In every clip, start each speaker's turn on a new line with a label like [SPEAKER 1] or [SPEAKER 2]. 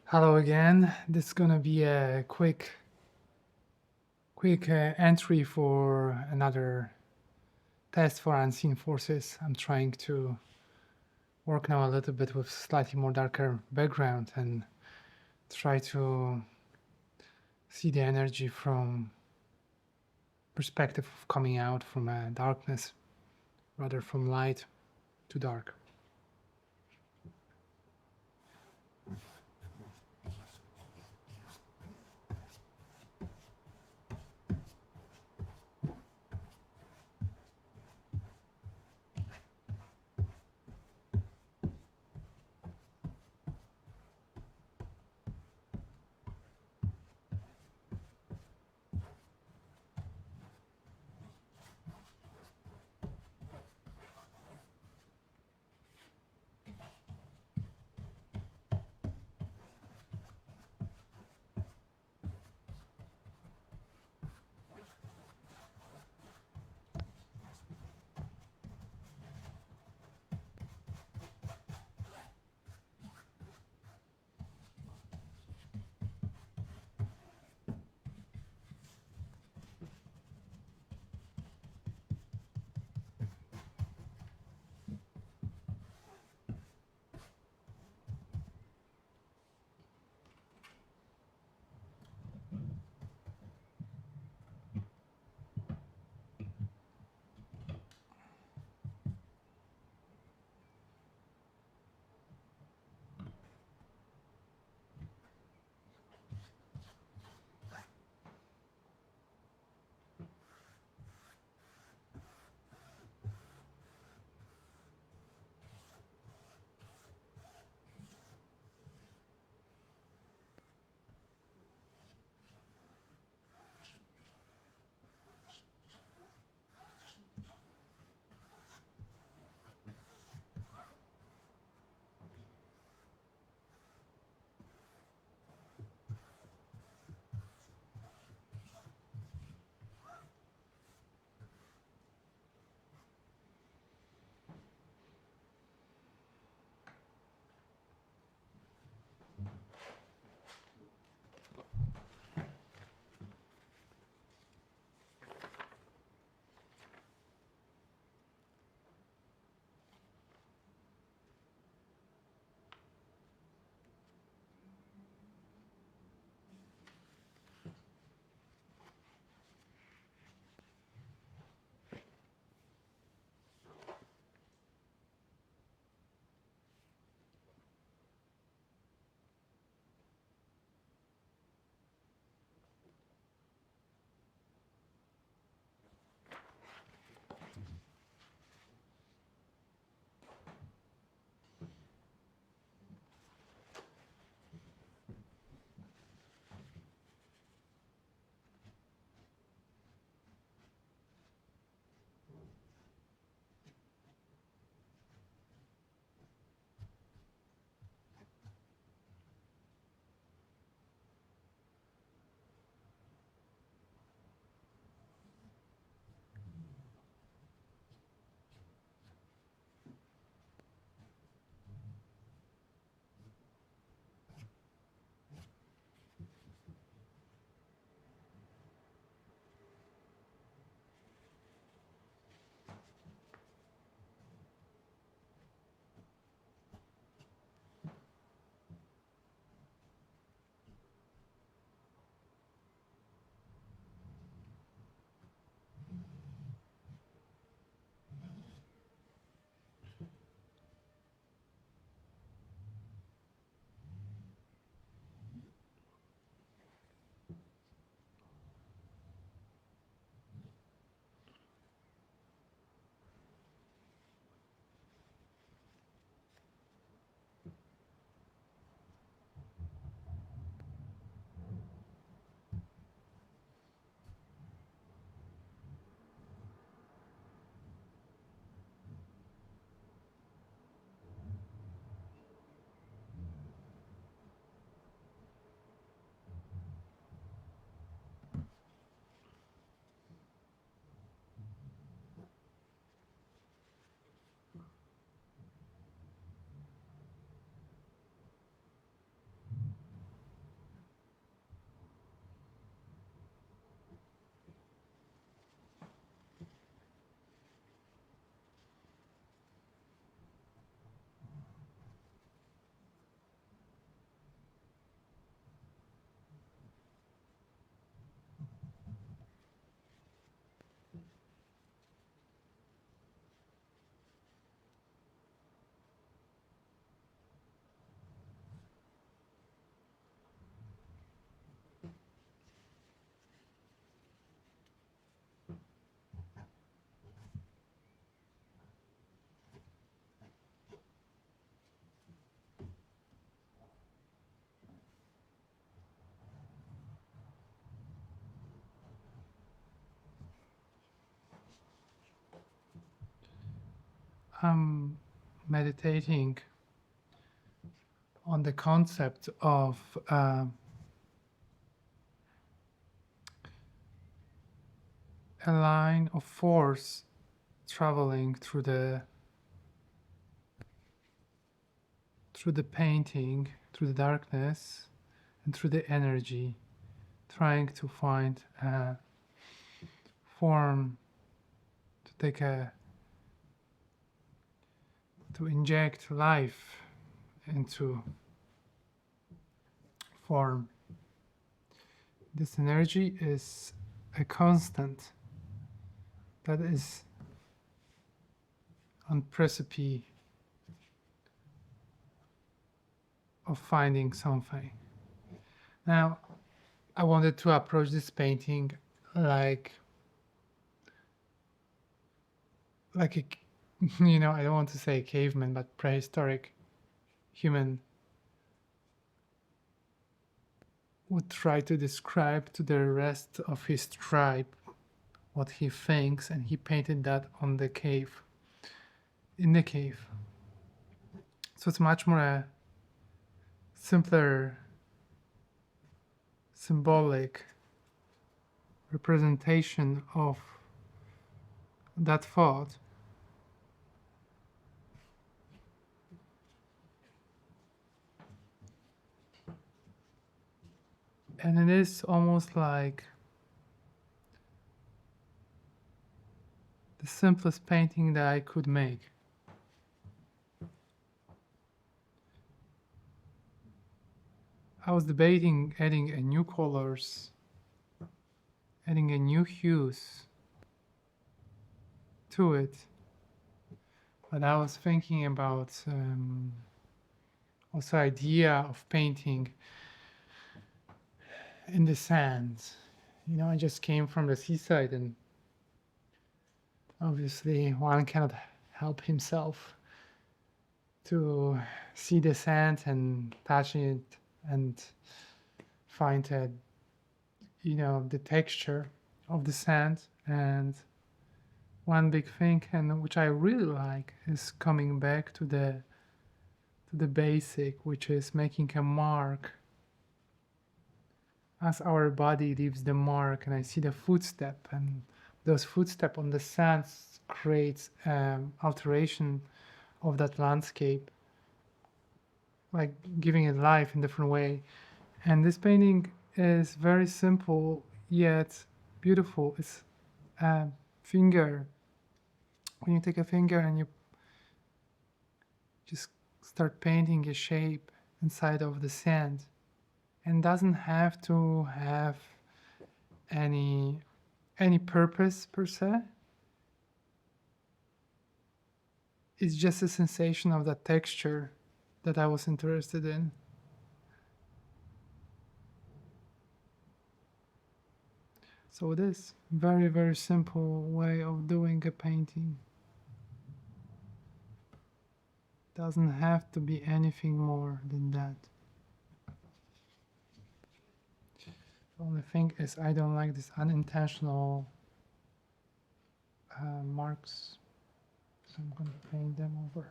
[SPEAKER 1] Hello again. This is gonna be a quick entry for another test for unseen forces. I'm trying to work now a little bit with slightly more darker background and try to see the energy from perspective of coming out from darkness rather from light to dark. I'm meditating on the concept of a line of force traveling through the painting, through the darkness, and through the energy, trying to find a form to take a to inject life into form. This energy is a constant that is on precipice of finding something. Now, I wanted to approach this painting like a I don't want to say caveman, but prehistoric human would try to describe to the rest of his tribe what he thinks, and he painted that on the cave, in the cave. So it's much more a simpler, symbolic representation of that thought. And it is almost like the simplest painting that I could make. I was debating adding a new colors, adding a new hues to it, but I was thinking about also idea of painting in the sand. I just came from the seaside, and obviously one cannot help himself to see the sand and touch it and find the texture of the sand. And one big thing, and which I really like, is coming back to the basic, which is making a mark as our body leaves the mark. And I see the footstep, and those footsteps on the sand creates alteration of that landscape, like giving it life in different way. And this painting is very simple yet beautiful. It's a finger. When you take a finger and you just start painting a shape inside of the sand, and doesn't have to have any purpose per se. It's just a sensation of that texture that I was interested in. So it is very, very simple way of doing a painting. Doesn't have to be anything more than that. The only thing is I don't like this unintentional marks, so I'm going to paint them over.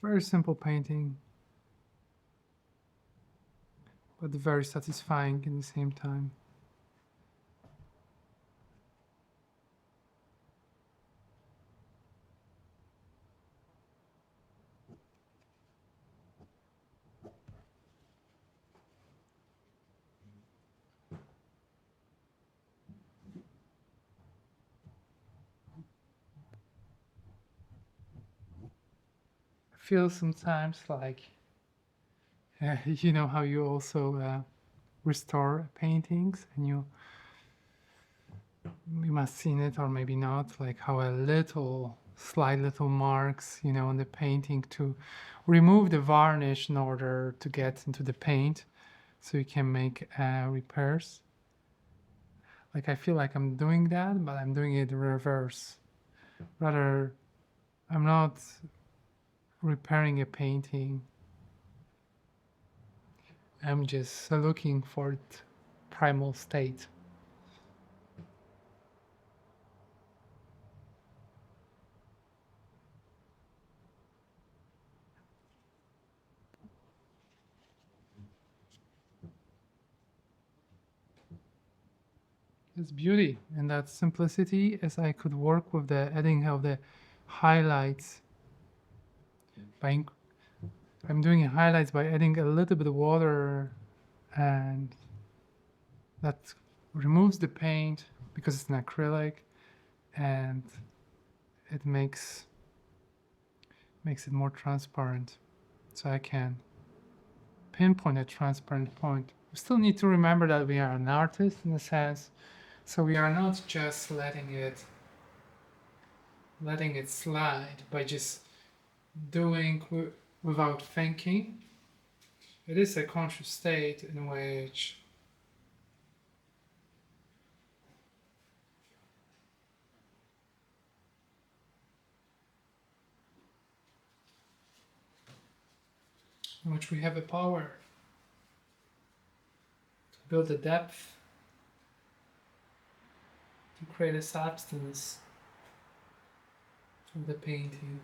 [SPEAKER 1] Very simple painting, but very satisfying in the same time. I feel sometimes like, how you also restore paintings, and you must have seen it or maybe not, like how slight little marks, on the painting to remove the varnish in order to get into the paint so you can make repairs. Like I feel like I'm doing that, but I'm doing it reverse. Rather, I'm not repairing a painting. I'm just looking for its primal state. It's beauty and that simplicity as I could work with the adding of the highlights by I'm doing highlights by adding a little bit of water, and that removes the paint because it's an acrylic, and it makes it more transparent, so I can pinpoint a transparent point. We still need to remember that we are an artist in a sense, so we are not just letting it slide by just doing without thinking. It is a conscious state in which we have a power to build a depth, to create a substance of the painting,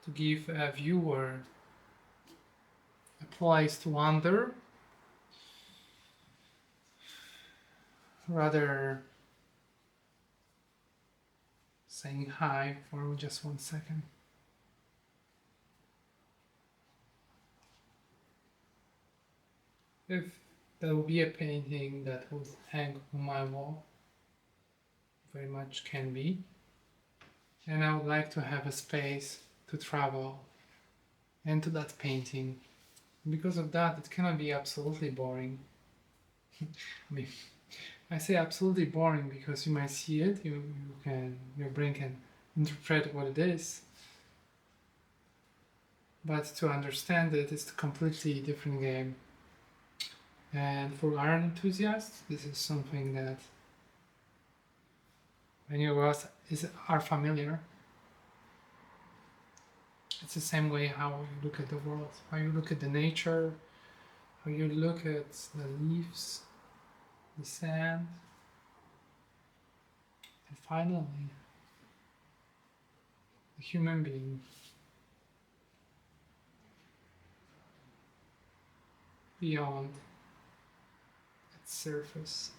[SPEAKER 1] to give a viewer a place to wander, rather saying hi for just 1 second. If there will be a painting that would hang on my wall, very much can be, and I would like to have a space to travel into that painting. Because of that, it cannot be absolutely boring. I mean, I say absolutely boring because you might see it, your brain can interpret what it is, but to understand it is a completely different game. And for art enthusiasts, this is something that many of us are familiar. It's the same way how you look at the world, how you look at the nature, how you look at the leaves, the sand, and finally, the human being. Beyond its surface.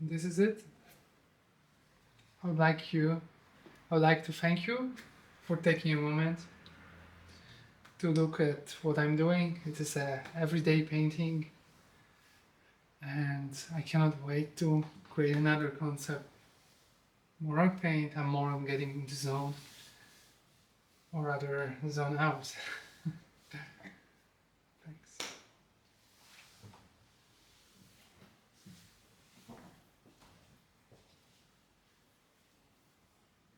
[SPEAKER 1] And this is it. I would like to thank you for taking a moment to look at what I'm doing. It is a everyday painting, and I cannot wait to create another concept. More I paint, and more I'm getting into zone, or rather zone out.